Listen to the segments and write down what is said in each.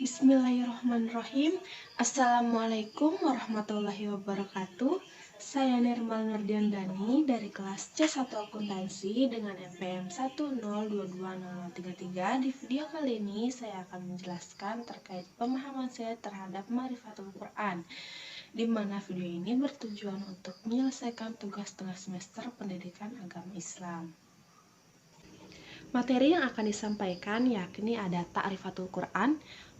Bismillahirrahmanirrahim. Assalamualaikum warahmatullahi wabarakatuh. Saya Nirmal Nurdiandani dari kelas C1 Akuntansi dengan NPM 1022033. Di video kali ini saya akan menjelaskan terkait pemahaman saya terhadap Ma'rifatul Quran, di mana video ini bertujuan untuk menyelesaikan tugas tengah semester pendidikan agama Islam. Materi yang akan disampaikan yakni ada Ta'rifatul Quran,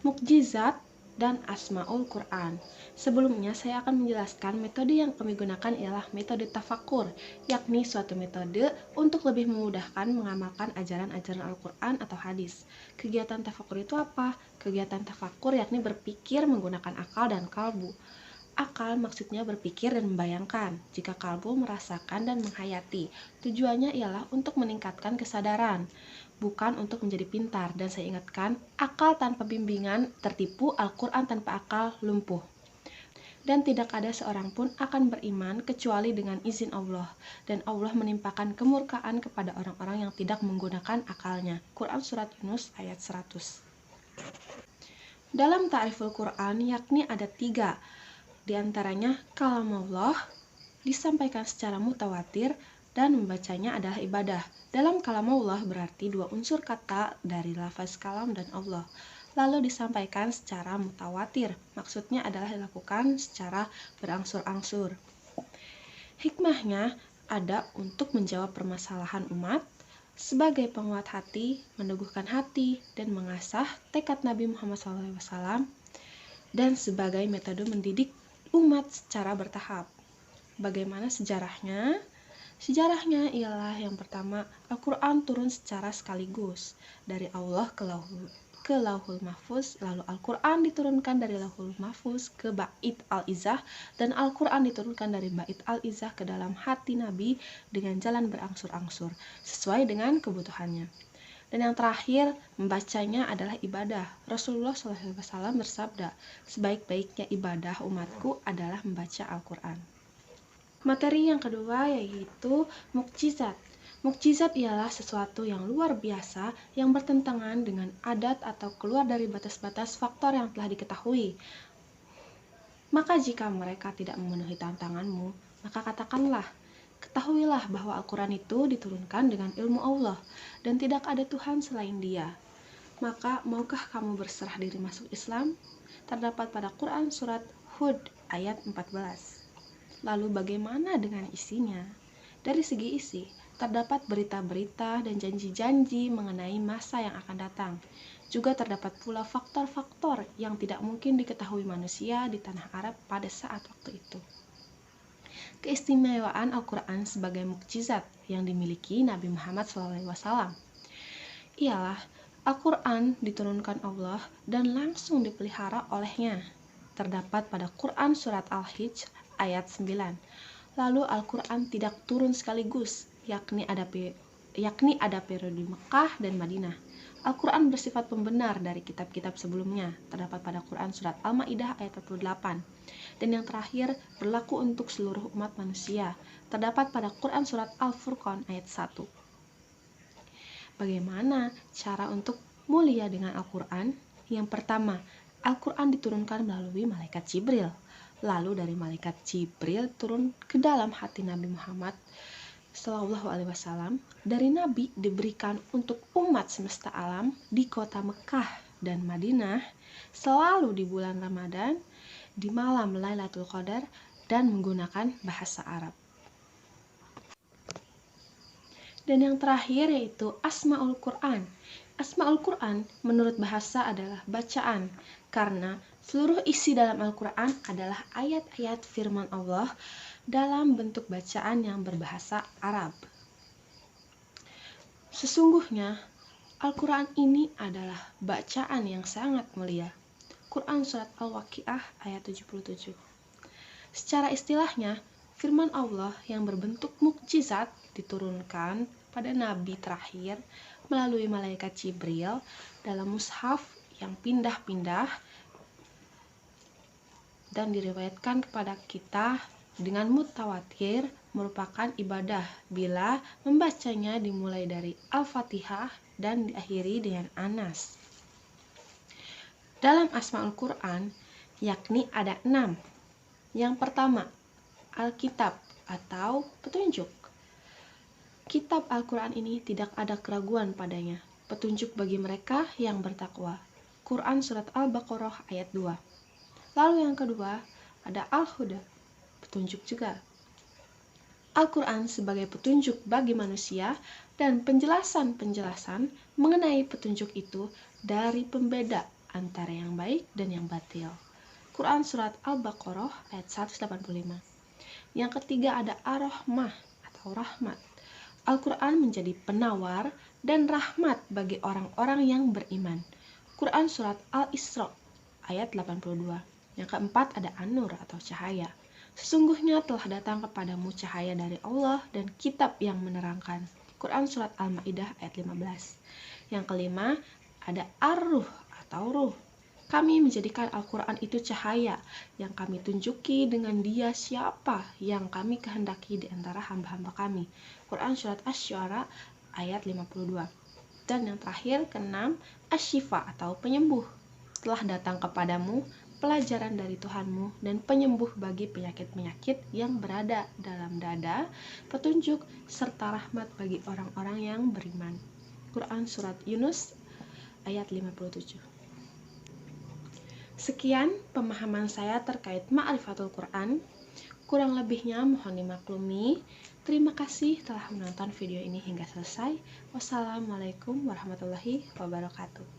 Mukjizat, dan Asmaul Quran. Sebelumnya saya akan menjelaskan metode yang kami gunakan ialah metode tafakur, yakni suatu metode untuk lebih memudahkan mengamalkan ajaran-ajaran Al-Quran atau hadis. Kegiatan tafakur itu apa? Kegiatan tafakur yakni berpikir menggunakan akal dan kalbu. Akal maksudnya berpikir dan membayangkan, jika kalbu merasakan dan menghayati. Tujuannya ialah untuk meningkatkan kesadaran, bukan untuk menjadi pintar. Dan saya ingatkan, akal tanpa bimbingan tertipu, Al-Quran tanpa akal lumpuh. Dan tidak ada seorang pun akan beriman kecuali dengan izin Allah. Dan Allah menimpakan kemurkaan kepada orang-orang yang tidak menggunakan akalnya. Quran Surat Yunus ayat 100. Dalam ta'riful Quran yakni ada 3. Di antaranya kalamullah disampaikan secara mutawatir dan membacanya adalah ibadah. Dalam kalamullah berarti 2 unsur kata dari lafaz kalam dan Allah. Lalu disampaikan secara mutawatir, maksudnya adalah dilakukan secara berangsur-angsur. Hikmahnya ada untuk menjawab permasalahan umat, sebagai penguat hati, meneguhkan hati, dan mengasah tekad Nabi Muhammad SAW, dan sebagai metode mendidik umat secara bertahap. Bagaimana sejarahnya? Sejarahnya ialah yang pertama, Al-Quran turun secara sekaligus dari Allah ke Lauhul Mahfuz, lalu Al-Quran diturunkan dari Lauhul Mahfuz ke Bait Al-Izzah, dan Al-Quran diturunkan dari Bait Al-Izzah ke dalam hati Nabi dengan jalan berangsur-angsur, sesuai dengan kebutuhannya. Dan yang terakhir, membacanya adalah ibadah. Rasulullah SAW bersabda, sebaik-baiknya ibadah umatku adalah membaca Al-Quran. Materi yang kedua yaitu mukjizat. Mukjizat ialah sesuatu yang luar biasa yang bertentangan dengan adat atau keluar dari batas-batas faktor yang telah diketahui. Maka jika mereka tidak memenuhi tantanganmu, maka katakanlah, ketahuilah bahwa Al-Quran itu diturunkan dengan ilmu Allah dan tidak ada Tuhan selain Dia. Maka maukah kamu berserah diri masuk Islam? Terdapat pada Quran Surat Hud ayat 14. Lalu bagaimana dengan isinya? Dari segi isi, terdapat berita-berita dan janji-janji mengenai masa yang akan datang. Juga terdapat pula faktor-faktor yang tidak mungkin diketahui manusia di tanah Arab pada saat waktu itu. Keistimewaan Al-Quran sebagai mukjizat yang dimiliki Nabi Muhammad SAW ialah Al-Quran diturunkan Allah dan langsung dipelihara olehnya. Terdapat pada Quran Surat Al-Hijr ayat 9. Lalu Al-Quran tidak turun sekaligus, yakni ada periode Mekah dan Madinah. Al-Quran bersifat pembenar dari kitab-kitab sebelumnya, terdapat pada Quran Surat Al-Ma'idah ayat 48. Dan yang terakhir, berlaku untuk seluruh umat manusia, terdapat pada Quran Surat Al-Furqan ayat 1. Bagaimana cara untuk mulia dengan Al-Quran? Yang pertama, Al-Quran diturunkan melalui malaikat Jibril. Lalu dari malaikat Jibril turun ke dalam hati Nabi Muhammad SAW. Dari Nabi diberikan untuk umat semesta alam di kota Mekah dan Madinah, selalu di bulan Ramadan, di malam Lailatul Qadar, dan menggunakan bahasa Arab. Dan yang terakhir yaitu Asmaul Quran. Asmaul Quran menurut bahasa adalah bacaan, karena seluruh isi dalam Al-Quran adalah ayat-ayat firman Allah dalam bentuk bacaan yang berbahasa Arab. Sesungguhnya Al-Quran ini adalah bacaan yang sangat mulia. Quran Surat Al-Waqiah ayat 77. Secara istilahnya, firman Allah yang berbentuk mukjizat diturunkan pada Nabi terakhir melalui malaikat Jibril dalam mushaf yang pindah-pindah dan diriwayatkan kepada kita dengan mutawatir merupakan ibadah bila membacanya dimulai dari Al-Fatihah dan diakhiri dengan An-Nas. dalam Asmaul Quran, yakni ada 6. Yang pertama, Alkitab atau petunjuk. Kitab Al-Quran ini tidak ada keraguan padanya, petunjuk bagi mereka yang bertakwa. Quran Surat Al-Baqarah ayat 2. Lalu yang kedua, ada Al-Huda, petunjuk juga. Al-Quran sebagai petunjuk bagi manusia dan penjelasan-penjelasan mengenai petunjuk itu dari pembeda antara yang baik dan yang batil. Quran Surat Al-Baqarah ayat 185. Yang ketiga ada Ar-Rahmah atau rahmat. Al-Quran menjadi penawar dan rahmat bagi orang-orang yang beriman. Quran Surat Al-Isra ayat 82. Yang keempat ada An-Nur atau cahaya. Sesungguhnya telah datang kepadamu cahaya dari Allah dan kitab yang menerangkan. Quran Surat Al-Ma'idah ayat 15. Yang kelima ada Ar-Ruh atau ruh. Kami menjadikan Al-Quran itu cahaya yang kami tunjuki dengan dia siapa yang kami kehendaki di antara hamba-hamba kami. Quran Surat Asy-Syu'ara ayat 52. Dan yang terakhir, keenam, Asy-Syifa atau penyembuh. Telah datang kepadamu pelajaran dari Tuhanmu dan penyembuh bagi penyakit-penyakit yang berada dalam dada, petunjuk serta rahmat bagi orang-orang yang beriman. Quran Surat Yunus ayat 57. Sekian pemahaman saya terkait Ma'rifatul Quran. Kurang lebihnya mohon dimaklumi. Terima kasih telah menonton video ini hingga selesai. Wassalamualaikum warahmatullahi wabarakatuh.